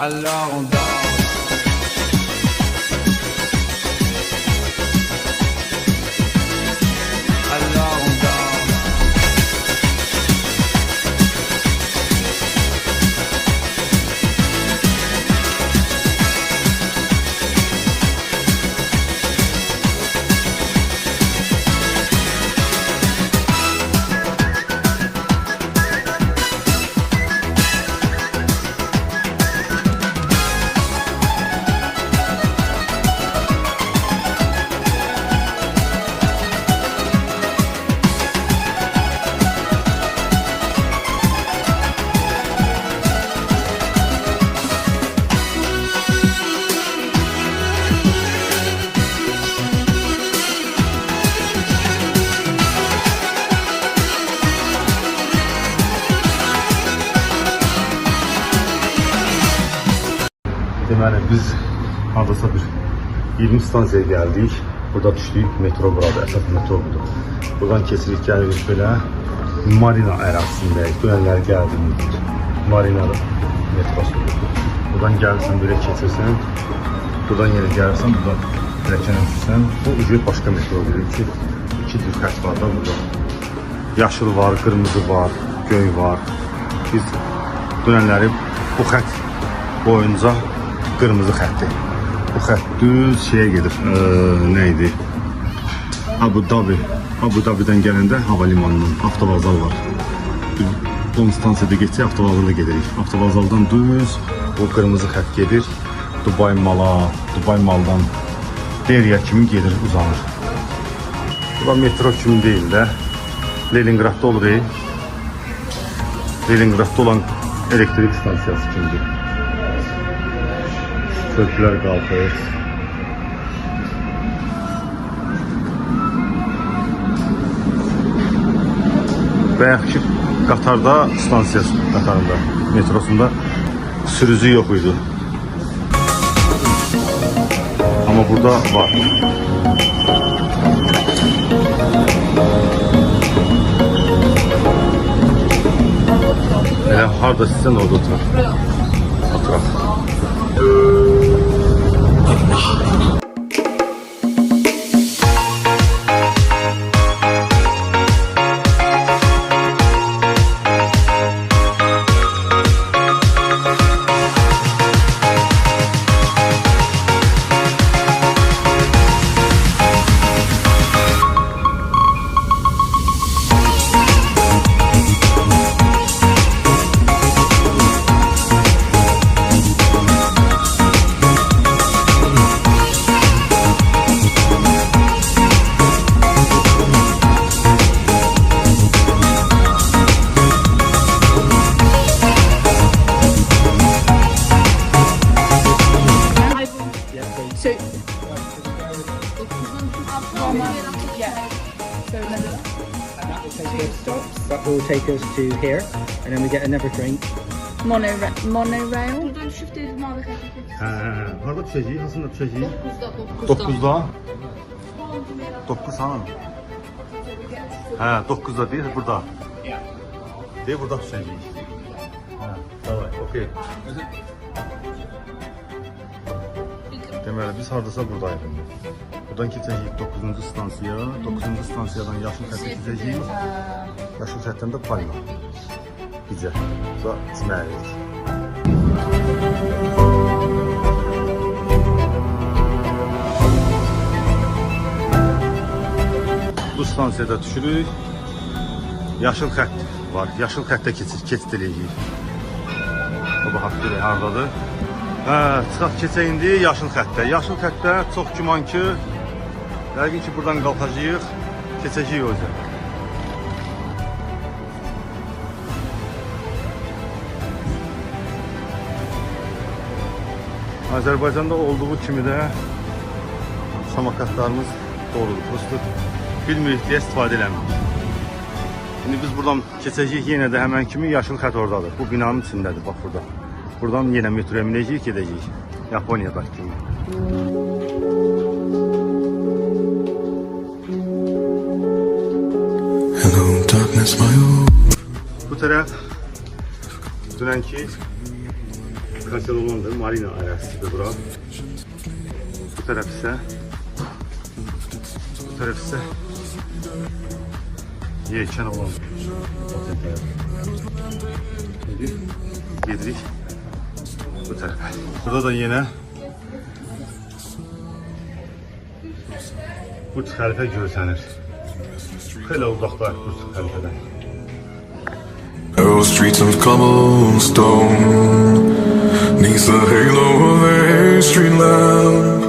alors on danse. Alors on danse. Deməli, biz hardasa bir 20 stansiyaya gəldik. Burada düşdük, metro burada, əsas metro budur. Buradan keçirik, gəlirik belə Marina ərazisindəyik. Dönənləri gəldik, Marina metrosudur. Buradan gəlirsən, belə keçirsən. Buradan yenə gəlirsən, buradan pilləkənə düşürsən. Bu ucu başqa metro bilir ki, iki cür xətt var da burada. Yaşıl var, qırmızı var, göy var. Biz dönənləri bu xətt boyunca qırmızı xətti. Bu xətt düz şeyə gedir. Nə idi? Abu Dhabi. Abu Dhabi'dən gələndə hava limanından avtovağzal var. 10 stansiyada geçsək avtovağzala gedirik. Avtovağzaldan düz o qırmızı xətt gedir. Dubai Mala, Dubai Maldan Deriya kimi gedir, uzanır. Bu da metro kimi deyil də. Leningradda olur. Leningradda olan elektrik stansiyası kimidir. Köprülər qalxır. Bayaqki qatarda, stansiyası qatarında, metrosunda sürücü yox idi. Amma burada var. Elə harda sizdən orada oturur. Oturaq. So, that will take us to here, and then we get another drink. monorail. Harada düşəcəyik? Hansında düşəcəyik? 9'da. 9 hanım? 9'da deyil, burada. Deyil, burada düşəcəyik. Davay, okey. Deməli, biz hardasa buradayıq. Buradan keçəcəyik 9-cu stansiya. 9-cu stansiyadan yaşıl xəttə keçəcəyik. Yaşıl xəttdən də Palma. Gecə. Sonra içməliyik. Bu stansiyada düşürük. Yaşıl xətt var. Yaşıl xəttə keçid eləyik. O baxaq görək hardadır. Çıxaq keçək indi yaşıl xəttə. Yaşıl xəttə çox güman ki, yəqin ki buradan qalxacağıq, keçəcəyik o yüzden. Azərbaycanda olduğu kimi də samakatlarımız doğrudur. Prosto bilmirik deyə istifadə eləmirik. Şimdi biz buradan keçəcəyik, yenə də həmən kimi yaşıl xətt oradadır. Bu binanın içindədir, bax burada. Buradan yenə metroya minəcəyik, gedəcəyik. Yaponiyadakı kimi. Hello, darkness, my old. Bu tərəf dünənki Akasya olandır, marina ərazisidir bura. Bu tərəf isə yelkən olan otel tərəf. Şimdi gedirik bu tərəfə. Burada da yenə Burç Xəlifə görsənir. Xeyli uzaqda Burç Xəlifədən. Narrow streets of cobblestone, neath the halo of a street lamp,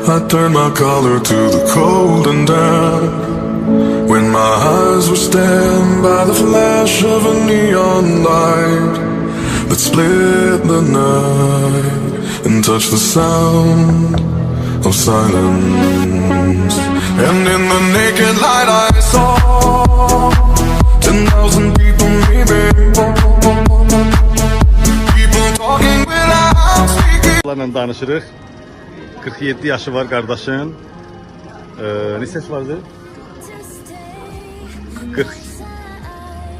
I turned my collar to the cold and damp. When my eyes were stabbed by the flash of a neon light that split the night and touched the sound of silence. And in the naked light I saw 10,000 people, maybe people talking without speaking. Onlarla danışırıq. 47 yaşı var qardaşın. Neçəsi vardı?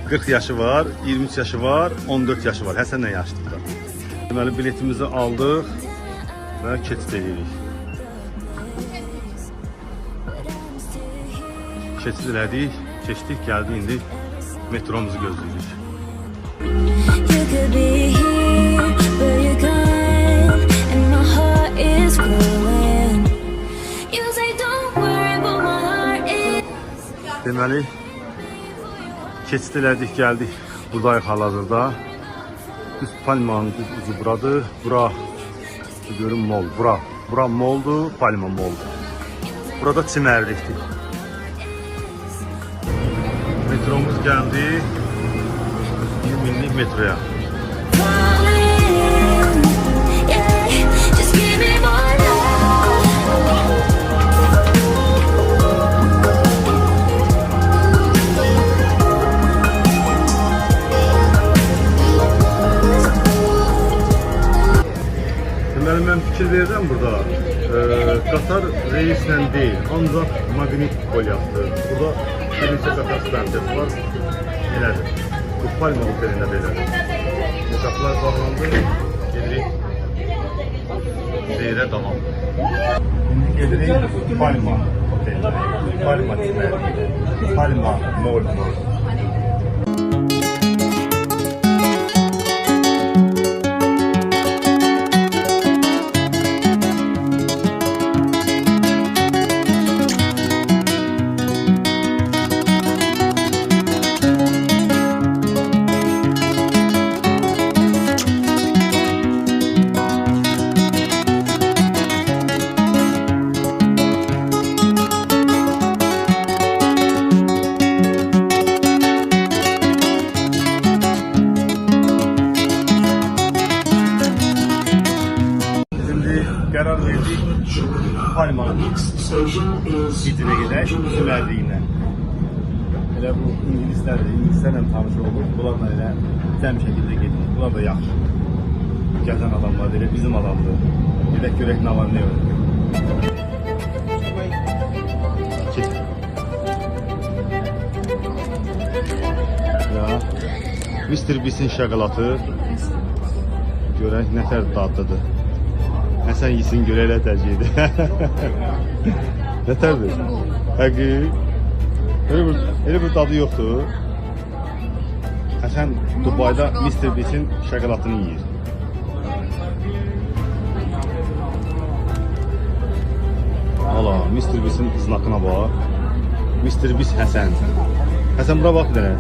40 yaşı var, 23 yaşı var, 14 yaşı var. Həsənlə yaşlıdır. Deməli biletimizi aldıq və keçid edirik. Keçid elədik, keçdik, gəldik indi metromuzu gözləyirik. You could be here, but you're gone, and my heart is growing. You say don't worry, but my heart is. Deməli keçid elədik, gəldik. Buradayıq hal-hazırda. Düz Palmanın düz ucu buradır. Bura görün mol. Bura moldur, Palma moldur. Burada çimərlikdir. Metromuz gəldi. 1 minlik metroya. Falling, yeah, just give me more love. Deməli mən fikir verirəm burada. Qatar reislə deyil, ancaq maqnit qolyaqdır. Burada bir neçə qatar stansiyası var. Elədir. Bu Palma otelində belədir. Uçaqlar bağlandı. Gedirik. Seyrə davam. İndi gedirik Palma otelinə. Palma çimərliyi. Palma mall. Qərar verdik Palmanın bitinə gedək, çimərliyinə. Elə bu İngilislərlə tanış olduq. Bunlarla elə cəm şəkildə gedirik. Bunlar da yaxşı. Gəzən adamlar elə bizim adamdır. Gedək görək nə var, nə yox. Ya, Mr. Beast'in şokolatı görək nətər dadlıdır. Həsən yesin görə elə tərcih edir. Nətərdir? Həqi. Elə bir dadı yoxdur. Həsən Dubayda Mr. Beast'in şokolatını yiyir. Valla Mr. Beast'in znakına bax. Mr. Beast Həsən. Həsən bura bax bir dənə.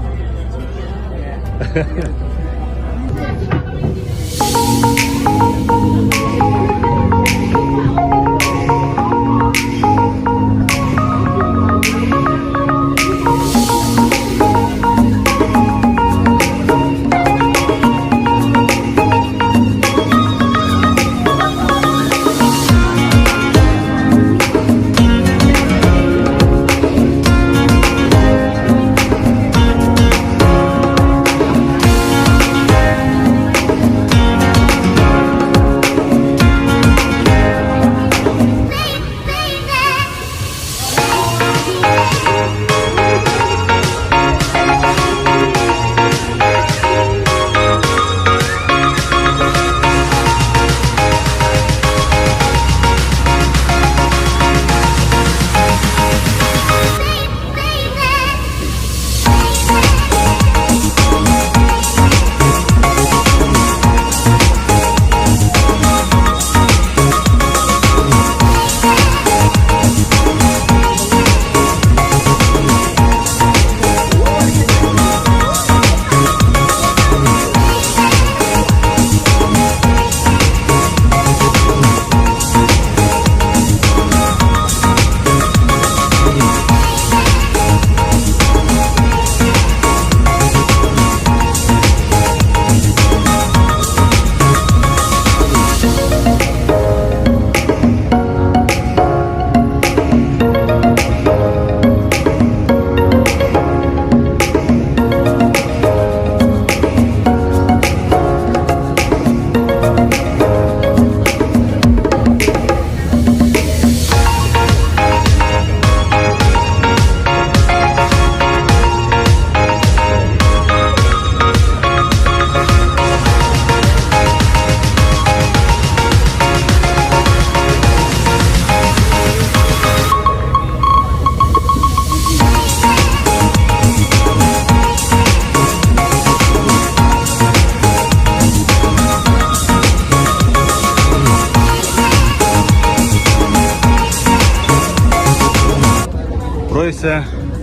Bura isə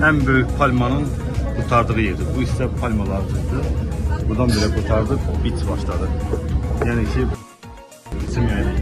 ən böyük palmanın qurtardığı yerdir. Bu isə palmalardır. Buradan belə qurtardıq, bit başladı. Yəni ki, isim yəni.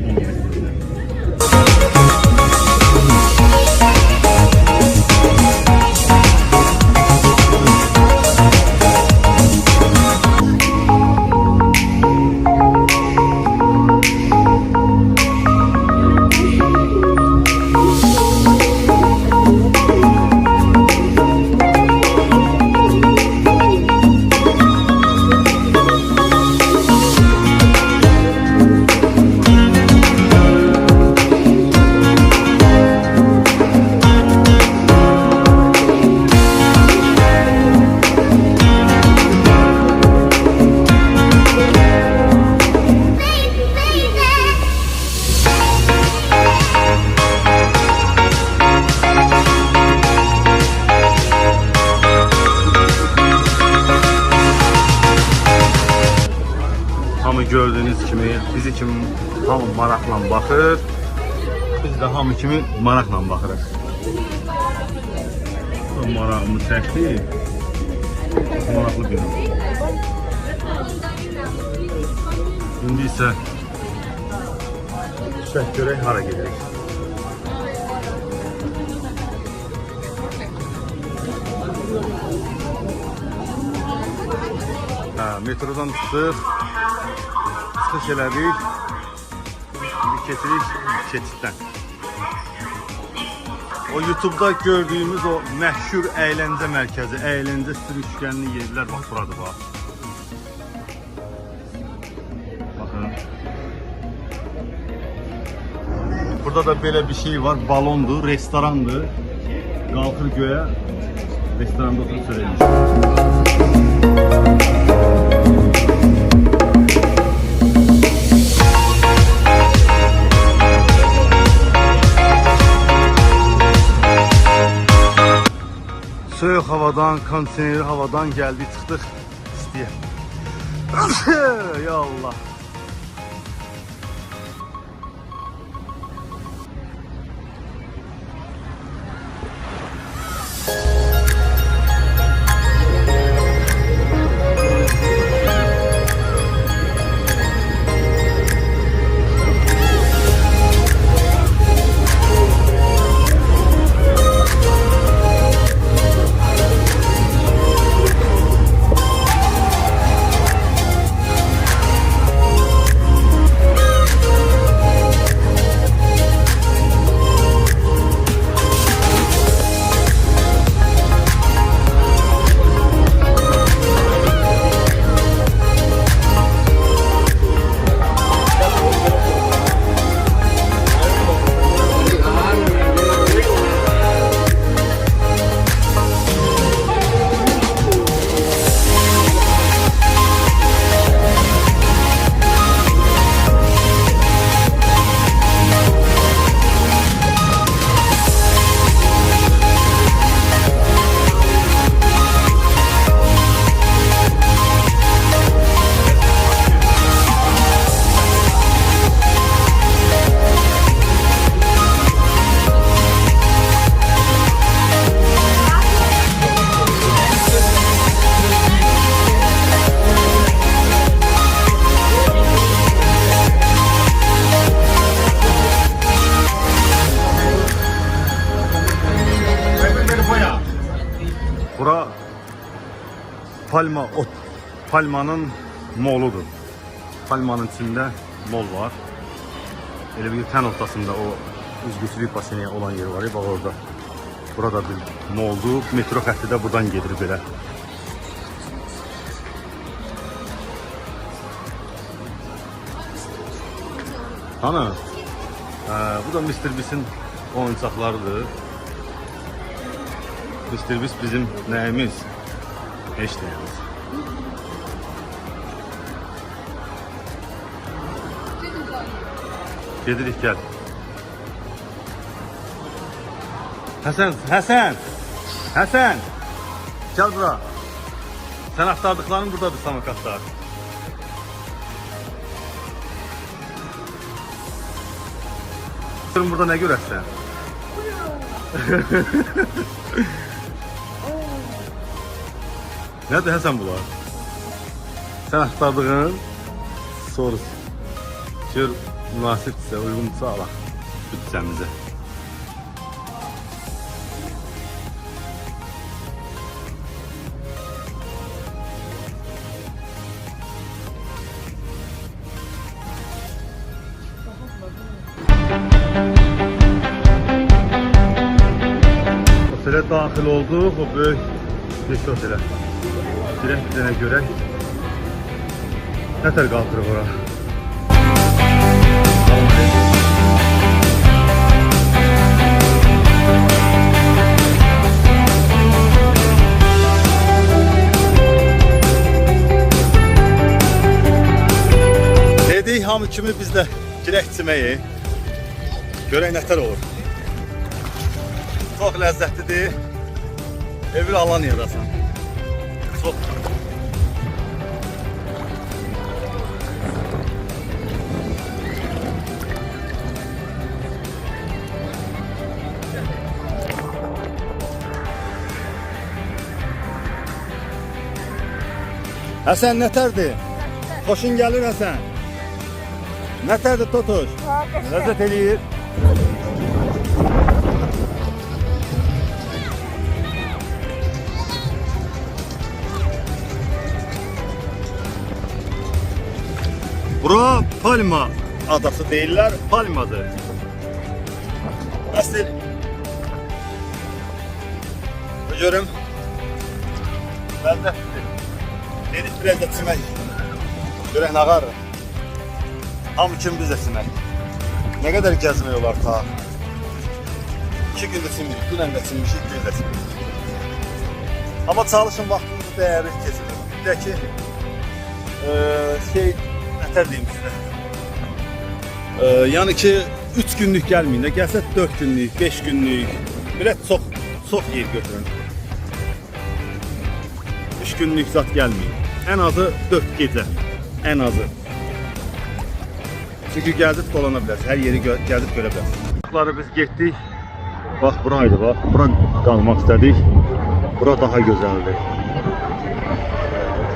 Hamı gördüğünüz kimi, bizi kimi hamı maraqla baxır. Biz de hamı kimi maraqla baxırıq. Marağımı çəkdi. Maraqlı bir gün. İndi isə şək görək hara gedirik. Metrodan çıxdıq. Çıxış elədik. Şimdi keçirik keçiddən. O YouTube'da gördüğümüz o məşhur əyləncə mərkəzi, əyləncə sürüşkənli yerlər bax buradır bax. Baxın. Burada da belə bir şey var, balondur, restorandır. Qalxır göyə, restoranda oturub söyləyir. Soyuq havadan, kondisioneri havadan geldik, çıxdıq istiyə. Ya Allah. Bura Palmanın moludur. Palmanın içində mol var. Elə bir tən ortasında o üzgüçülük baseni olan yer var ya, bax orada. Burada bir moldur. Metro xətti də buradan gedir belə. Ana, bu da Mr. Beast'in oyuncaqlarıdır. Mr. Beast bizim nəyimiz? Heç nəyimiz. Gedirik, gəl. Həsən, Həsən! Həsən! Gəl bura. Sən axtardıqların buradadır, samokatlar. Burada nə görəsən? Nədir Həsən bunlar? Sən axtardığın sorusu. Gör münasibdirsə, uyğundursa alaq bütçəmizə. Otelə daxil olduq, o böyük bir otelə. Dirək bir dənə görək. Nətər qaldırıq ora? Dedik hamı kimi biz də girək çiməyi. Görək nətər olur. Çox ləzzətlidir. Evil Alanya'dasan. Çok. Həsən nətərdir? Xoşun gəlir Həsən? Nətərdir Totuş? Ləzzət eləyir. Bura Palma adası deyirlər, Palmadır. Əsl. Görüm. Ləzzətlidir. Dedik biraz da çimək. Görək nə qarır. Hamı kimi biz də çimək. Nə qədər gəzmək olar ta. 2 gündə çimirik, dünən də çimişik, gün də çimirik. Amma çalışın vaxtımızı dəyərli keçirin. Bir də ki, nətər deyim sizə. Yəni ki, 3 günlük gəlməyin də, gəlsə 4 günlük, 5 günlük, belə çox yer götürün. 3 günlük zat gəlməyin. Ən azı 4 gecə, ən azı. Çünki gəzib dolana bilərsiniz, hər yeri gəzib görə bilərsiniz. Bunları biz getdik, bax buraydı, bax, bura qalmaq istədik, bura daha gözəldir.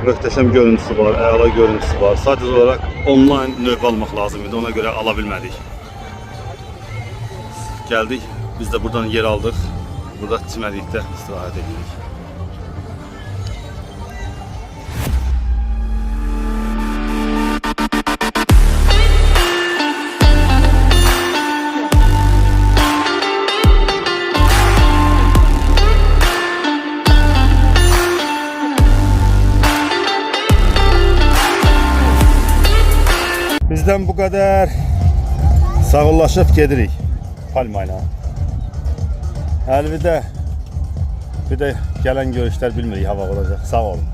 Möhtəşəm görüntüsü var, əla görüntüsü var. Sadəcə olaraq onlayn növ almaq lazım idi, ona görə ala bilmədik. Gəldik, biz də buradan yer aldıq. Burada çimərlikdə istirahət edirik. Bizdən bu qədər. Sağollaşıb gedirik Palma ilə. Əlvida. Bir də gələn görüşlər bilmirik hava olacaq. Sağ olun.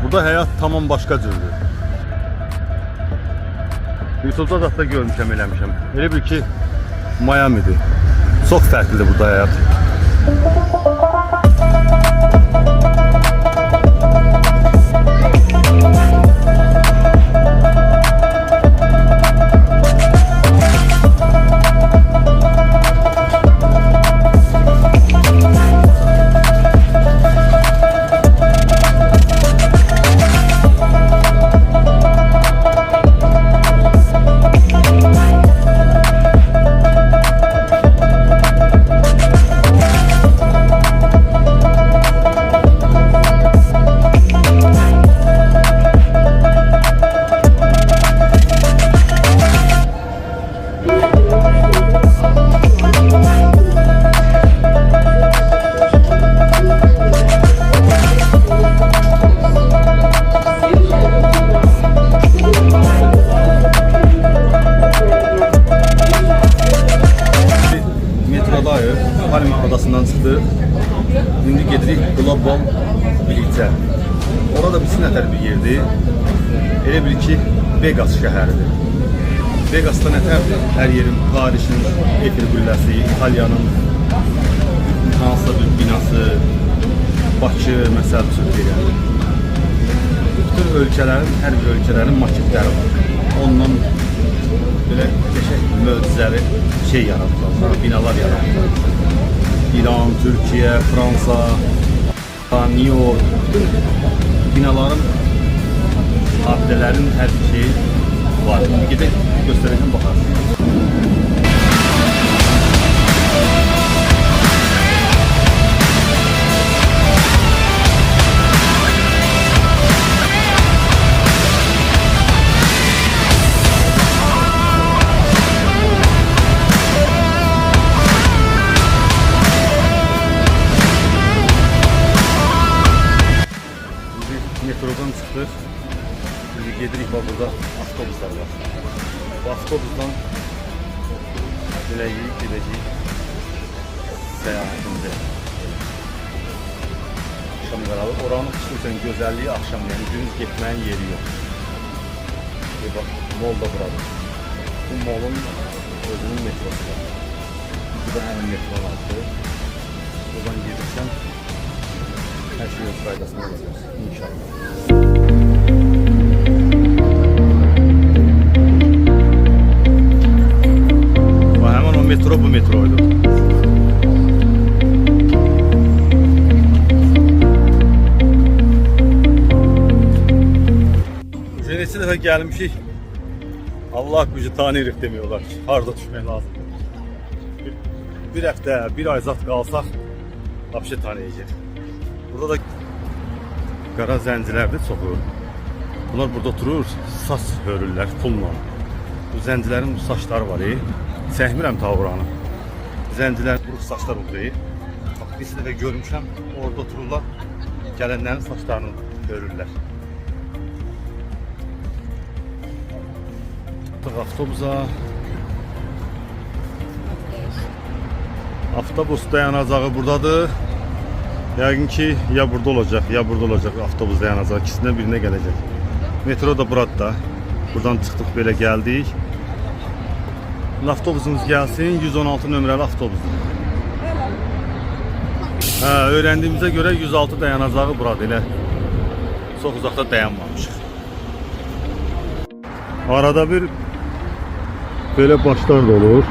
Burada həyat tamam başqa cürdür. YouTube'da da görmüşəm, eləmişəm. Elə bil ki, Miami'dir. Çox fərqlidir burada həyat. Palma adasından çıxdıq. İndi gedirik Global Beach-ə. Orada bir nətər bir yerdir. Elə bil ki, Vegas şəhəridir. Vegasda nətərdir? Hər yerin Parisin Eiffel qülləsi, İtaliyanın hansısa bir binası, Bakı məsəl üçün deyirəm. Bütün ölkələrin, hər bir ölkələrin maketləri var. Ondan belə qəşəng möcüzəli şey yaratdılar, binalar yaratdılar. İran, Türkiyə, Fransa, New York, bütün binaların, abidələrin hər bir şeyi var. Bir gedək göstərəcəm, baxarsınız. Metrodan çıxdıq. Şimdi gedirik, bax burada avtobuslar var. Bu avtobusdan gedəcəyik səyahətimizi. Axşam qaralı. Oranın xüsusən gözəlliyi axşam, yəni gündüz getməyin yeri yox. Bax, mol da buradır. Bu molun özünün metrosu var. Bu da həmin metronun adı. Buradan gedirsən hər şey öz qaydasına olacaq inşallah. Hemen o metro bu metroydu. Neçə dəfə gəlmişik. Allah gücü tanıyırıq demiyorlar ki, harda düşmək lazımdır. Bir həftə, bir ay zat qalsaq, vəbşə tanıyacaq. Burada da qara zəncilərdir çoxu. Bunlar burada oturur, saç hörürlər pulla. Bu zəncilərin saçları var. Çəkmirəm tavuranı. Zəncilər quruq saçlar olur. Bax, bir dəfə görmüşəm, orada otururlar, gələnlərin saçlarını hörürlər. Avtobusa. Avtobus dayanacağı buradadır. Yəqin ki, ya burada olacaq, ya burada olacaq avtobus dayanacağı. İkisindən birinə gələcək. Metro da burada. Buradan çıxdıq, belə gəldik. Avtobusumuz gəlsin, 116 nömrəli avtobusdur. Öyrəndiyimizə görə 106 dayanacağı buradır, elə çox uzaqda dayanmamışıq. Arada bir belə başlar da olur.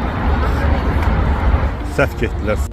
Səhv getdilər.